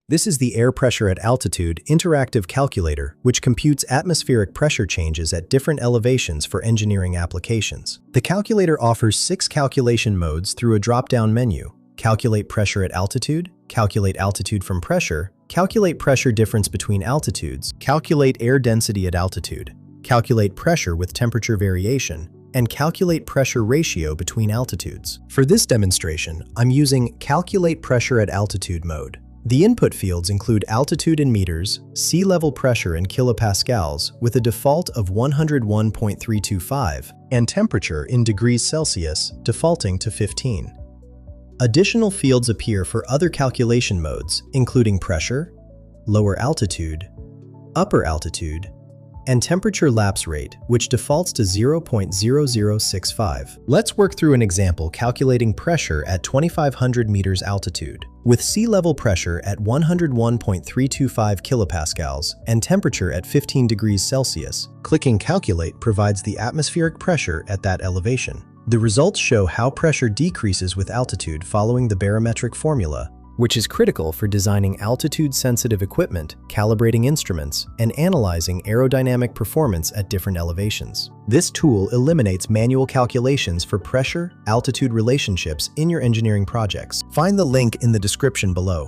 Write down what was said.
This is the air pressure at altitude interactive calculator, which computes atmospheric pressure changes at different elevations for engineering applications. The calculator offers 6 calculation modes through a drop-down menu: calculate pressure at altitude, calculate altitude from pressure, calculate pressure difference between altitudes, calculate air density at altitude, calculate pressure with temperature variation, and calculate pressure ratio between altitudes. For this demonstration, I'm using Calculate Pressure at Altitude mode. The input fields include altitude in meters, sea level pressure in kilopascals with a default of 101.325, and temperature in degrees Celsius, defaulting to 15. Additional fields appear for other calculation modes, including pressure, lower altitude, upper altitude, and temperature lapse rate, which defaults to 0.0065. Let's work through an example calculating pressure at 2,500 meters altitude. With sea level pressure at 101.325 kilopascals and temperature at 15 degrees Celsius, clicking Calculate provides the atmospheric pressure at that elevation. The results show how pressure decreases with altitude following the barometric formula, which is critical for designing altitude-sensitive equipment, calibrating instruments, and analyzing aerodynamic performance at different elevations. This tool eliminates manual calculations for pressure-altitude relationships in your engineering projects. Find the link in the description below.